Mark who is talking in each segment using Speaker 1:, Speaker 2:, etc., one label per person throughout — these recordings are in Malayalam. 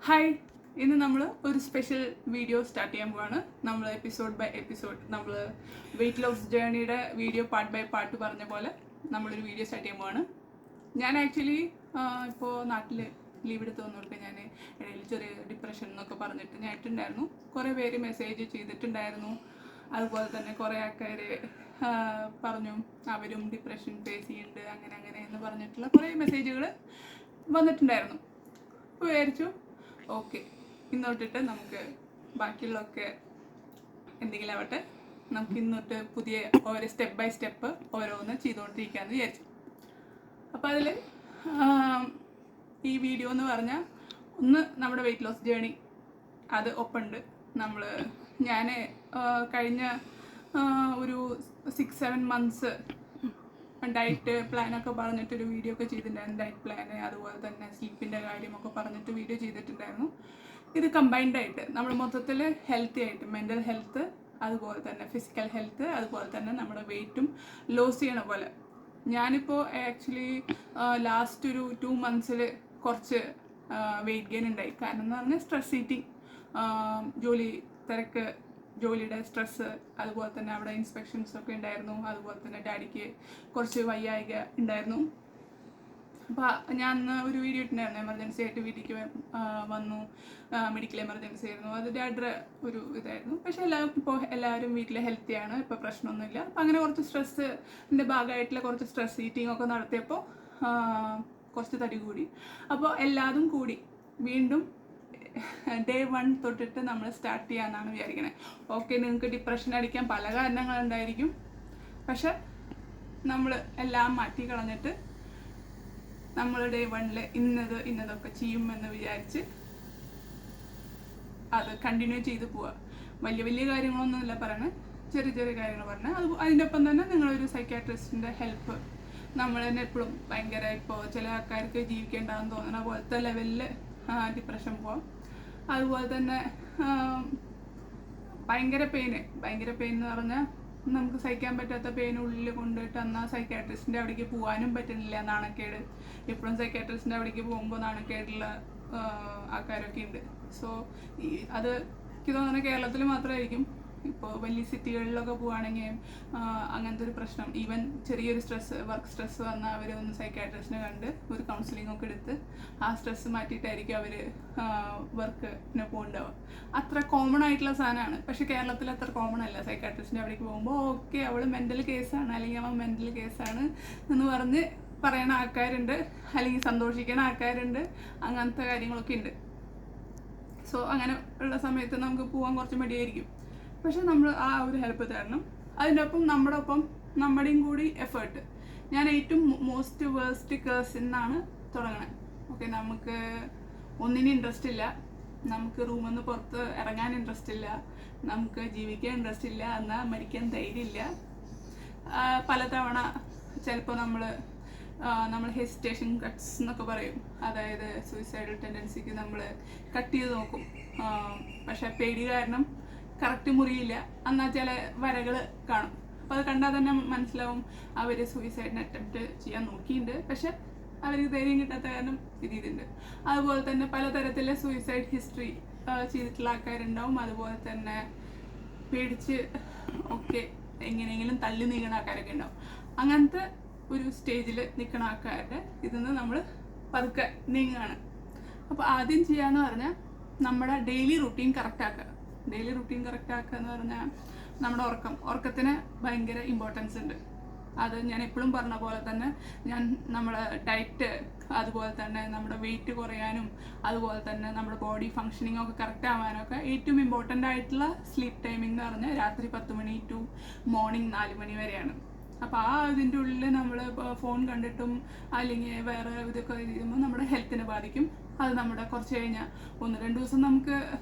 Speaker 1: ഹായ്, ഇന്ന് നമ്മൾ ഒരു സ്പെഷ്യൽ വീഡിയോ സ്റ്റാർട്ട് ചെയ്യാൻ പോവാണ്. നമ്മൾ എപ്പിസോഡ് ബൈ എപ്പിസോഡ് നമ്മൾ വെയിറ്റ് ലോസ് ജേർണിയുടെ വീഡിയോ പാർട്ട് ബൈ പാർട്ട് പറഞ്ഞ പോലെ നമ്മളൊരു വീഡിയോ സ്റ്റാർട്ട് ചെയ്യാൻ പോവാണ്. ഞാൻ ആക്ച്വലി ഇപ്പോൾ നാട്ടിൽ ലീവ് എടുത്ത് വന്നവർക്ക് ഞാൻ ഇടയിൽ ചെറിയ ഡിപ്രഷൻ എന്നൊക്കെ പറഞ്ഞിട്ട് ഞാൻ ഇട്ടുണ്ടായിരുന്നു. കുറേ പേര് മെസ്സേജ് ചെയ്തിട്ടുണ്ടായിരുന്നു. അതുപോലെ തന്നെ കുറേ ആൾക്കാർ പറഞ്ഞു അവരും ഡിപ്രഷൻ ഫേസ് ചെയ്യുന്നുണ്ട് അങ്ങനെ അങ്ങനെ എന്ന് പറഞ്ഞിട്ടുള്ള കുറേ മെസ്സേജുകൾ വന്നിട്ടുണ്ടായിരുന്നു. അപ്പോൾ വിചാരിച്ചു ഓക്കെ, ഇന്നോട്ടിട്ട് നമുക്ക് ബാക്കിയുള്ളതൊക്കെ എന്തെങ്കിലും ആവട്ടെ, നമുക്ക് ഇന്നോട്ട് പുതിയ ഓരോ സ്റ്റെപ്പ് ബൈ സ്റ്റെപ്പ് ഓരോന്ന് ചെയ്തുകൊണ്ടിരിക്കാമെന്ന് വിചാരിച്ചു. അപ്പോൾ അതിൽ ഈ വീഡിയോ എന്ന് പറഞ്ഞാൽ ഒന്ന് നമ്മുടെ വെയിറ്റ് ലോസ് ജേണി അത് ഒപ്പമുണ്ട്. ഞാൻ കഴിഞ്ഞ ഒരു 6-7 മന്ത്സ് ഡയറ്റ് പ്ലാനൊക്കെ പറഞ്ഞിട്ടൊരു വീഡിയോ ഒക്കെ ചെയ്തിട്ടുണ്ടായിരുന്നു. ഡയറ്റ് പ്ലാന് അതുപോലെ തന്നെ സ്ലീപ്പിൻ്റെ കാര്യമൊക്കെ പറഞ്ഞിട്ട് വീഡിയോ ചെയ്തിട്ടുണ്ടായിരുന്നു. ഇത് കമ്പൈൻഡ് ആയിട്ട് നമ്മൾ മൊത്തത്തിൽ ഹെൽത്തി ആയിട്ട് മെൻ്റൽ ഹെൽത്ത് അതുപോലെ തന്നെ ഫിസിക്കൽ ഹെൽത്ത് അതുപോലെ തന്നെ നമ്മുടെ വെയിറ്റും ലോസ് ചെയ്യണ പോലെ. ഞാനിപ്പോൾ ആക്ച്വലി ലാസ്റ്റ് ഒരു 2 മന്ത്സിൽ കുറച്ച് വെയിറ്റ് ഗെയിൻ ഉണ്ടായി. കാരണം എന്ന് പറഞ്ഞാൽ സ്ട്രെസ് ഈറ്റിംഗ്, ജോലി തിരക്ക്, ജോലിയുടെ സ്ട്രെസ്സ്, അതുപോലെ തന്നെ അവിടെ ഇൻസ്പെക്ഷൻസ് ഒക്കെ ഉണ്ടായിരുന്നു. അതുപോലെ തന്നെ ഡാഡിക്ക് കുറച്ച് വയ്യായിക ഉണ്ടായിരുന്നു. അപ്പോൾ ഞാൻ ഒരു വീഡിയോ ഇട്ടുണ്ടായിരുന്നു, എമർജൻസി ആയിട്ട് വീട്ടിലേക്ക് വന്നു, മെഡിക്കൽ എമർജൻസി ആയിരുന്നു. അത് ഡാഡിയുടെ ഒരു ഇതായിരുന്നു. പക്ഷേ എല്ലാവരും വീട്ടിൽ ഹെൽത്തിയാണ്, ഇപ്പോൾ പ്രശ്നമൊന്നുമില്ല. അപ്പോൾ അങ്ങനെ കുറച്ച് സ്ട്രെസ്സിൻ്റെ ഭാഗമായിട്ടുള്ള കുറച്ച് സ്ട്രെസ് ഈറ്റിംഗ് ഒക്കെ നടത്തിയപ്പോൾ കുറച്ച് തടി കൂടി. അപ്പോൾ എല്ലാതും കൂടി വീണ്ടും ഡേ 1 തൊട്ടിട്ട് നമ്മൾ സ്റ്റാർട്ട് ചെയ്യാമെന്നാണ് വിചാരിക്കണേ. ഓക്കെ, നിങ്ങൾക്ക് ഡിപ്രഷൻ അടിക്കാൻ പല കാരണങ്ങളുണ്ടായിരിക്കും. പക്ഷെ നമ്മൾ എല്ലാം മാറ്റി കളഞ്ഞിട്ട് നമ്മൾ ഡേ 1 ഇന്നതൊക്കെ ചെയ്യുമെന്ന് വിചാരിച്ച് അത് കണ്ടിന്യൂ ചെയ്ത് പോവുക. വലിയ വലിയ കാര്യങ്ങളൊന്നുമില്ല പറയണേ, ചെറിയ ചെറിയ കാര്യങ്ങൾ പറഞ്ഞാൽ അതിൻ്റെ ഒപ്പം തന്നെ നിങ്ങളൊരു സൈക്യാട്രിസ്റ്റിൻ്റെ ഹെൽപ്പ്. നമ്മൾ തന്നെ എപ്പോഴും ഭയങ്കര ഇപ്പോൾ ചില ആൾക്കാർക്ക് ജീവിക്കേണ്ടതെന്ന് തോന്നുന്ന പോലത്തെ ലെവലിൽ ഡിപ്രഷൻ പോവാം. അതുപോലെ തന്നെ ഭയങ്കര പെയിൻ എന്ന് പറഞ്ഞാൽ നമുക്ക് സഹിക്കാൻ പറ്റാത്ത പെയിൻ ഉള്ളിൽ കൊണ്ടുപോയിട്ട് എന്നാൽ സൈക്യാട്രിസ്റ്റിൻ്റെ അവിടേക്ക് പോകാനും പറ്റുന്നില്ല, നാണക്കേട്. എപ്പോഴും സൈക്യാട്രിസ്റ്റിൻ്റെ അവിടേക്ക് പോകുമ്പോൾ നാണക്കേടുള്ള ആൾക്കാരൊക്കെ ഉണ്ട്. സോ അത് എനിക്ക് തോന്നുന്നത് കേരളത്തിൽ മാത്രമായിരിക്കും. ഇപ്പോൾ വലിയ സിറ്റികളിലൊക്കെ പോവുകയാണെങ്കിൽ അങ്ങനത്തെ ഒരു പ്രശ്നം, ഈവൻ ചെറിയൊരു വർക്ക് സ്ട്രെസ് വന്നാൽ അവർ ഒന്ന് സൈക്യാട്രിസ്റ്റിനെ കണ്ട് ഒരു കൗൺസിലിംഗ് ഒക്കെ എടുത്ത് ആ സ്ട്രെസ് മാറ്റിയിട്ടായിരിക്കും അവർ വർക്കിന് പോകുന്നുണ്ടാവുക. അത്ര കോമൺ ആയിട്ടുള്ള സാധനമാണ്. പക്ഷെ കേരളത്തിൽ അത്ര കോമൺ അല്ല. സൈക്യാട്രിസ്റ്റിൻ്റെ അവിടേക്ക് പോകുമ്പോൾ ഓക്കെ അവൾ മെൻ്റൽ കേസാണ് അല്ലെങ്കിൽ അവൻ മെൻ്റൽ കേസാണ് എന്ന് പറഞ്ഞ് പറയുന്ന ആൾക്കാരുണ്ട്, അല്ലെങ്കിൽ സന്തോഷിക്കുന്ന ആൾക്കാരുണ്ട്, അങ്ങനത്തെ കാര്യങ്ങളൊക്കെ ഉണ്ട്. സോ അങ്ങനെ ഉള്ള സമയത്ത് നമുക്ക് പോകാൻ കുറച്ച് മടിയായിരിക്കും. പക്ഷെ നമ്മൾ ആ ഒരു ഹെൽപ്പ് തരണം. അതിൻ്റെ ഒപ്പം നമ്മുടെയും കൂടി എഫേർട്ട്. ഞാൻ ഏറ്റവും മോസ്റ്റ് വേസ്റ്റ് കേസിൽ നിന്നാണ് തുടങ്ങണത്. ഓക്കെ, നമുക്ക് ഒന്നിനും ഇൻട്രസ്റ്റ് ഇല്ല, നമുക്ക് റൂമിൽ നിന്ന് പുറത്ത് ഇറങ്ങാൻ ഇൻട്രസ്റ്റ് ഇല്ല, നമുക്ക് ജീവിക്കാൻ ഇൻട്രസ്റ്റ് ഇല്ല, എന്നാൽ മരിക്കാൻ ധൈര്യമില്ല. പലതവണ ചിലപ്പോൾ നമ്മൾ ഹെസിറ്റേഷൻ കട്ട്സ് എന്നൊക്കെ പറയും, അതായത് സൂയിസൈഡൽ ടെൻഡൻസിക്ക് നമ്മൾ കട്ട് ചെയ്ത് നോക്കും. പക്ഷെ പേടി കാരണം കറക്റ്റ് മുറിയില്ല, എന്നാൽ ചില വരകൾ കാണും. അപ്പോൾ അത് കണ്ടാൽ തന്നെ മനസ്സിലാവും അവർ സൂയിസൈഡിന് അറ്റംപ്റ്റ് ചെയ്യാൻ നോക്കിയിട്ടുണ്ട്, പക്ഷെ അവർക്ക് ധൈര്യം കിട്ടാത്ത കാരണം ഇതുണ്ട്. അതുപോലെ തന്നെ പലതരത്തിലെ സൂയിസൈഡ് ഹിസ്റ്ററി ചെയ്തിട്ടുള്ള ആൾക്കാരുണ്ടാവും. അതുപോലെ തന്നെ പേടിച്ച് ഒക്കെ എങ്ങനെയെങ്കിലും തള്ളി നീങ്ങുന്ന ആൾക്കാരൊക്കെ ഉണ്ടാവും. അങ്ങനത്തെ ഒരു സ്റ്റേജിൽ നിൽക്കുന്ന ആൾക്കാരുടെ ഇതിന്ന് നമ്മൾ പതുക്കെ നീങ്ങുകയാണ്. അപ്പോൾ ആദ്യം ചെയ്യാന്ന് പറഞ്ഞാൽ നമ്മുടെ ഡെയിലി റുട്ടീൻ കറക്റ്റ് ആക്കുക എന്ന് പറഞ്ഞാൽ നമ്മുടെ ഉറക്കത്തിന് ഭയങ്കര ഇമ്പോർട്ടൻസ് ഉണ്ട്. അത് ഞാൻ എപ്പോഴും പറഞ്ഞ പോലെ തന്നെ നമ്മുടെ ഡയറ്റ്, അതുപോലെ തന്നെ നമ്മുടെ വെയിറ്റ് കുറയാനും അതുപോലെ തന്നെ നമ്മുടെ ബോഡി ഫങ്ഷനിങ് ഒക്കെ കറക്റ്റ് ആവാനൊക്കെ ഏറ്റവും ഇമ്പോർട്ടൻ്റ് ആയിട്ടുള്ള സ്ലീപ്പ് ടൈമിംഗ് എന്ന് പറഞ്ഞാൽ രാത്രി 10 മണി ടു മോർണിംഗ് 4 മണി വരെയാണ്. അപ്പോൾ ഇതിൻ്റെ ഉള്ളിൽ നമ്മൾ ഫോൺ കണ്ടിട്ടും അല്ലെങ്കിൽ വേറെ ഇതൊക്കെ ചെയ്യുമ്പോൾ നമ്മുടെ ഹെൽത്തിനെ ബാധിക്കും. അത് നമ്മുടെ കുറച്ച് കഴിഞ്ഞാൽ 1-2 ദിവസം നമുക്ക്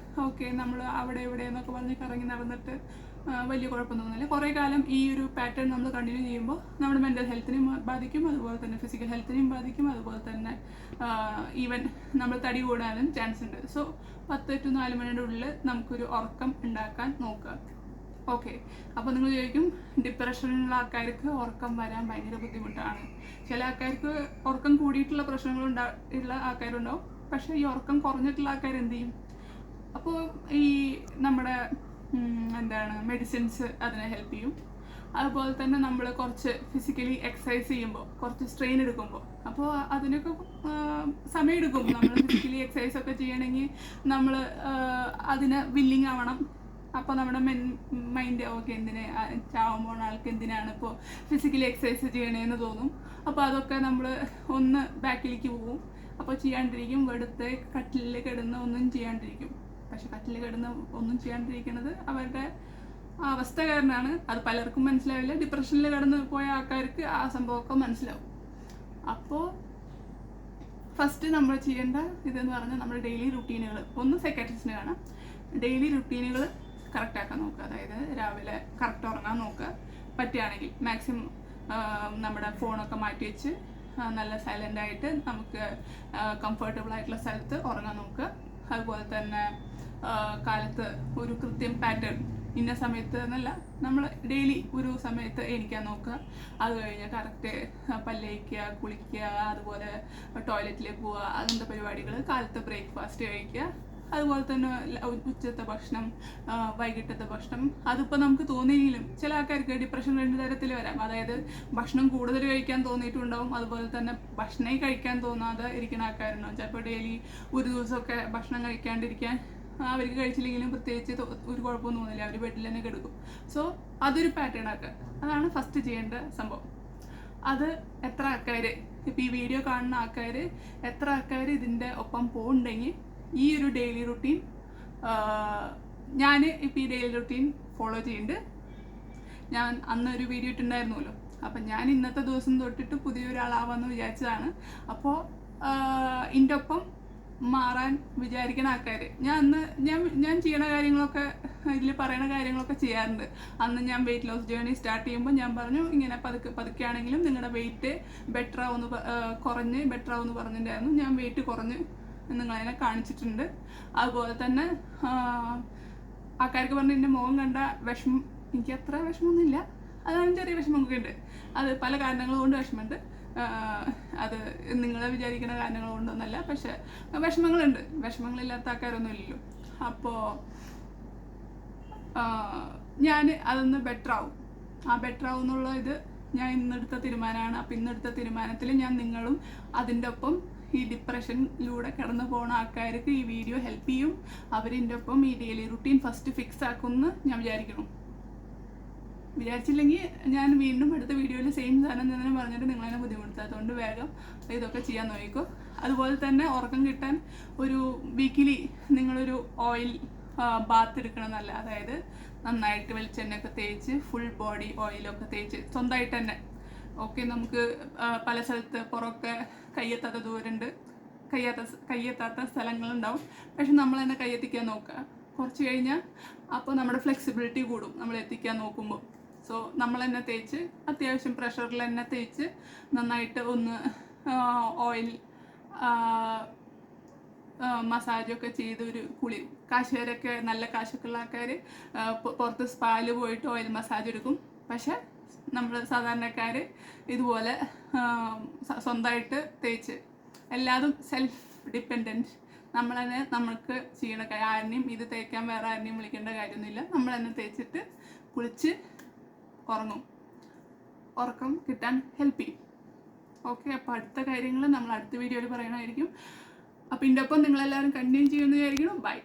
Speaker 1: ഓക്കെ നമ്മൾ അവിടെ ഇവിടെ എന്നൊക്കെ പറഞ്ഞ് കറങ്ങി നടന്നിട്ട് വലിയ കുഴപ്പം തോന്നുന്നില്ല. കുറേ കാലം ഈ ഒരു പാറ്റേൺ നമ്മൾ കണ്ടിന്യൂ ചെയ്യുമ്പോൾ നമ്മുടെ മെൻ്റൽ ഹെൽത്തിനെയും ബാധിക്കും, അതുപോലെ തന്നെ ഫിസിക്കൽ ഹെൽത്തിനെയും ബാധിക്കും, അതുപോലെ തന്നെ ഈവൻ നമ്മൾ തടി കൂടാനും ചാൻസ് ഉണ്ട്. സോ 10 to 4 മണിയുടെ ഉള്ളിൽ നമുക്കൊരു ഉറക്കം ഉണ്ടാക്കാൻ നോക്കുക. ഓക്കെ, അപ്പോൾ നിങ്ങൾ ചോദിക്കും ഡിപ്രഷനുള്ള ആൾക്കാർക്ക് ഉറക്കം വരാൻ ഭയങ്കര ബുദ്ധിമുട്ടാണ്. ചില ആൾക്കാർക്ക് ഉറക്കം കൂടിയിട്ടുള്ള പ്രശ്നങ്ങളുള്ള ആൾക്കാരുണ്ടാവും, പക്ഷേ ഈ ഉറക്കം കുറഞ്ഞിട്ടുള്ള ആൾക്കാർ എന്ത് ചെയ്യും? അപ്പോൾ ഈ നമ്മുടെ എന്താണ് മെഡിസിൻസ് അതിനെ ഹെൽപ്പ് ചെയ്യും. അതുപോലെ തന്നെ നമ്മൾ കുറച്ച് ഫിസിക്കലി എക്സസൈസ് ചെയ്യുമ്പോൾ, കുറച്ച് സ്ട്രെയിൻ എടുക്കുമ്പോൾ, അപ്പോൾ അതിനൊക്കെ സമയമെടുക്കും. നമ്മൾ ഫിസിക്കലി എക്സസൈസ് ഒക്കെ ചെയ്യണമെങ്കിൽ നമ്മൾ അതിന് വില്ലിങ് ആവണം. അപ്പോൾ നമ്മുടെ മൈൻഡ് ഓക്കെ എന്തിനെ ചാവാൻ പോകുന്ന ആൾക്ക് എന്തിനാണ് ഇപ്പോൾ ഫിസിക്കലി എക്സസൈസ് ചെയ്യണേന്ന് തോന്നും. അപ്പോൾ അതൊക്കെ നമ്മൾ ഒന്ന് ബാക്കിലേക്ക് പോകും. അപ്പോൾ ചെയ്യാണ്ടിരിക്കും, വെറുതെ കട്ടിലിൽ കിടന്ന് ഒന്നും ചെയ്യാണ്ടിരിക്കും. പക്ഷെ കട്ടിലിൽ കിടന്ന് ഒന്നും ചെയ്യാണ്ടിരിക്കുന്നത് അവരുടെ അവസ്ഥ കാരണമാണ്. അത് പലർക്കും മനസ്സിലാവില്ല. ഡിപ്രഷനിൽ കടന്ന് പോയ ആൾക്കാർക്ക് ആ സംഭവമൊക്കെ മനസ്സിലാവും. അപ്പോൾ ഫസ്റ്റ് നമ്മൾ ചെയ്യേണ്ട ഇതെന്ന് പറഞ്ഞാൽ നമ്മുടെ ഡെയിലി റുട്ടീനുകൾ ഒന്ന് സൈക്കാട്രിസ്റ്റിനെ കാണാം. ഡെയിലി റുട്ടീനുകൾ കറക്റ്റ് ആക്കാൻ നോക്കുക. അതായത് രാവിലെ കറക്റ്റ് ഉറങ്ങാൻ നോക്കുക. പറ്റുകയാണെങ്കിൽ മാക്സിമം നമ്മുടെ ഫോണൊക്കെ മാറ്റി വെച്ച് നല്ല സൈലൻ്റ് ആയിട്ട് നമുക്ക് കംഫർട്ടബിൾ ആയിട്ടുള്ള സ്ഥലത്ത് ഉറങ്ങാൻ നോക്കുക. അതുപോലെ തന്നെ കാലത്ത് ഒരു കൃത്യം പാറ്റേൺ, ഇന്ന സമയത്ത് എന്നല്ല, നമ്മൾ ഡെയിലി ഒരു സമയത്ത് എണീക്കാൻ നോക്കുക. അത് കഴിഞ്ഞ് കറക്റ്റ് പല്ലേക്കുക, കുളിക്കുക, അതുപോലെ ടോയ്ലറ്റിലേക്ക് പോവുക, അങ്ങനത്തെ പരിപാടികൾ. കാലത്ത് ബ്രേക്ക്ഫാസ്റ്റ് കഴിക്കുക. അതുപോലെ തന്നെ ഉച്ചത്തെ ഭക്ഷണം, വൈകിട്ടത്തെ ഭക്ഷണം. അതിപ്പോൾ നമുക്ക് തോന്നിയെങ്കിലും ചില ആൾക്കാർക്ക് ഡിപ്രഷൻ 2 തരത്തിൽ വരാം. അതായത് ഭക്ഷണം കൂടുതൽ കഴിക്കാൻ തോന്നിയിട്ടുണ്ടാവും, അതുപോലെ തന്നെ ഭക്ഷണം കഴിക്കാൻ തോന്നാതെ ഇരിക്കുന്ന ആൾക്കാരുണ്ടാവും. ചിലപ്പോൾ ഡെയിലി ഒരു ദിവസമൊക്കെ ഭക്ഷണം കഴിക്കാണ്ടിരിക്കാൻ അവർക്ക് കഴിച്ചില്ലെങ്കിലും പ്രത്യേകിച്ച് ഒരു കുഴപ്പമൊന്നും തോന്നില്ല, അവർ ബെഡിൽ തന്നെ കിടക്കും. സോ അതൊരു പാറ്റേൺ ആക്കുക. അതാണ് ഫസ്റ്റ് ചെയ്യേണ്ട സംഭവം. അത് എത്ര ആൾക്കാർ, ഇപ്പോൾ ഈ വീഡിയോ കാണുന്ന ആൾക്കാർ എത്ര ആൾക്കാർ ഇതിൻ്റെ ഒപ്പം പോകുന്നുണ്ടെങ്കിൽ ഈ ഒരു ഡെയിലി റുട്ടീൻ, ഞാൻ ഇപ്പോൾ ഈ ഡെയിലി റുട്ടീൻ ഫോളോ ചെയ്യുന്നുണ്ട്. ഞാൻ അന്നൊരു വീഡിയോ ഇട്ടുണ്ടായിരുന്നല്ലോ. അപ്പം ഞാൻ ഇന്നത്തെ ദിവസം തൊട്ടിട്ട് പുതിയൊരാളാവാമെന്ന് വിചാരിച്ചതാണ്. അപ്പോൾ ഇതിൻ്റെ ഒപ്പം മാറാൻ വിചാരിക്കുന്ന ആൾക്കാർ, ഞാൻ ചെയ്യണ കാര്യങ്ങളൊക്കെ, ഇതിൽ പറയുന്ന കാര്യങ്ങളൊക്കെ ചെയ്യാറുണ്ട്. അന്ന് ഞാൻ വെയിറ്റ് ലോസ് ജേർണി സ്റ്റാർട്ട് ചെയ്യുമ്പോൾ ഞാൻ പറഞ്ഞു ഇങ്ങനെ പതുക്കെയാണെങ്കിലും നിങ്ങളുടെ വെയിറ്റ് ബെറ്റർ ആവുമെന്ന് പറഞ്ഞിട്ടുണ്ടായിരുന്നു. ഞാൻ വെയിറ്റ് കുറഞ്ഞ് നിങ്ങളതിനെ കാണിച്ചിട്ടുണ്ട്. അതുപോലെ തന്നെ ആൾക്കാർക്ക് പറഞ്ഞ് എൻ്റെ മുഖം കണ്ട വിഷമം, എനിക്ക് അത്ര വിഷമമൊന്നുമില്ല, അതാണ് ചെറിയ വിഷമമൊക്കെ ഉണ്ട്. അത് പല കാരണങ്ങൾ കൊണ്ട് വിഷമമുണ്ട്. അത് നിങ്ങൾ വിചാരിക്കുന്ന കാരണങ്ങൾ കൊണ്ടൊന്നല്ല, പക്ഷെ വിഷമങ്ങളുണ്ട്. വിഷമങ്ങളില്ലാത്ത ആൾക്കാരൊന്നും ഇല്ലല്ലോ. അപ്പോൾ ഞാൻ അതൊന്ന് ബെറ്റർ ആവും. ആ ബെറ്റർ ആവും എന്നുള്ള ഇത് ഞാൻ ഇന്നെടുത്ത തീരുമാനമാണ്. അപ്പോൾ ഇന്നെടുത്ത തീരുമാനത്തിൽ ഞാൻ നിങ്ങളും അതിൻ്റെ ഒപ്പം ഈ ഡിപ്രഷനിലൂടെ കടന്നു പോകുന്ന ആൾക്കാർക്ക് ഈ വീഡിയോ ഹെൽപ്പ് ചെയ്യും. അവരിൻ്റെ ഒപ്പം ഈ ഡെയിലി റുട്ടീൻ ഫസ്റ്റ് ഫിക്സ് ആക്കുമെന്ന് ഞാൻ വിചാരിക്കണം. വിചാരിച്ചില്ലെങ്കിൽ ഞാൻ വീണ്ടും അടുത്ത വീഡിയോയിൽ സെയിം സാധനം തന്നെ പറഞ്ഞിട്ട് നിങ്ങളതിനെ ബുദ്ധിമുട്ടാത്തതുകൊണ്ട് വേഗം ഇതൊക്കെ ചെയ്യാൻ നോക്കിക്കോ. അതുപോലെ തന്നെ ഉറക്കം കിട്ടാൻ ഒരു വീക്കിലി നിങ്ങളൊരു ഓയിൽ ബാത്ത് എടുക്കണമെന്നല്ല. അതായത് നന്നായിട്ട് വെളിച്ചെണ്ണയൊക്കെ തേച്ച് ഫുൾ ബോഡി ഓയിലൊക്കെ തേച്ച് സ്വന്തമായിട്ട് തന്നെ. ഓക്കെ, നമുക്ക് പല സ്ഥലത്ത് പുറമൊക്കെ കയ്യെത്താത്ത ദൂരമുണ്ട്, കയ്യെത്താത്ത സ്ഥലങ്ങളുണ്ടാവും. പക്ഷെ നമ്മൾ തന്നെ കയ്യെത്തിക്കാൻ നോക്കുക. കുറച്ച് കഴിഞ്ഞാൽ അപ്പോൾ നമ്മുടെ ഫ്ലെക്സിബിലിറ്റി കൂടും നമ്മൾ എത്തിക്കാൻ നോക്കുമ്പോൾ. സോ നമ്മൾ തന്നെ തേച്ച്, അത്യാവശ്യം പ്രഷറിൽ തന്നെ തേച്ച് നന്നായിട്ട് ഒന്ന് ഓയിൽ മസാജൊക്കെ ചെയ്ത് ഒരു കുളി. കാശുകാരൊക്കെ, നല്ല കാശൊക്കെ ഉള്ള ആൾക്കാർ പുറത്ത് സ്പായിൽ പോയിട്ട് ഓയിൽ മസാജ് എടുക്കും. പക്ഷെ നമ്മൾ സാധാരണക്കാർ ഇതുപോലെ സ്വന്തമായിട്ട് തേച്ച്, എല്ലാതും സെൽഫ് ഡിപ്പെൻഡൻറ്റ്. നമ്മൾ തന്നെ നമ്മൾക്ക് ചെയ്യണ ആരെയും ഇത് തേക്കാൻ വേറെ ആരെയും വിളിക്കേണ്ട കാര്യമൊന്നുമില്ല. നമ്മൾ തന്നെ തേച്ചിട്ട് കുളിച്ച് ഉറങ്ങും. ഉറക്കം കിട്ടാൻ ഹെൽപ്പ് ചെയ്യും. ഓക്കെ, അപ്പോൾ അടുത്ത കാര്യങ്ങൾ നമ്മൾ അടുത്ത വീഡിയോയിൽ പറയണമായിരിക്കും. അപ്പോൾ ഇതിൻ്റെ ഒപ്പം നിങ്ങളെല്ലാവരും കണ്ടിന്യൂ ചെയ്യുമെന്ന് വിചാരിക്കണം. ബൈ.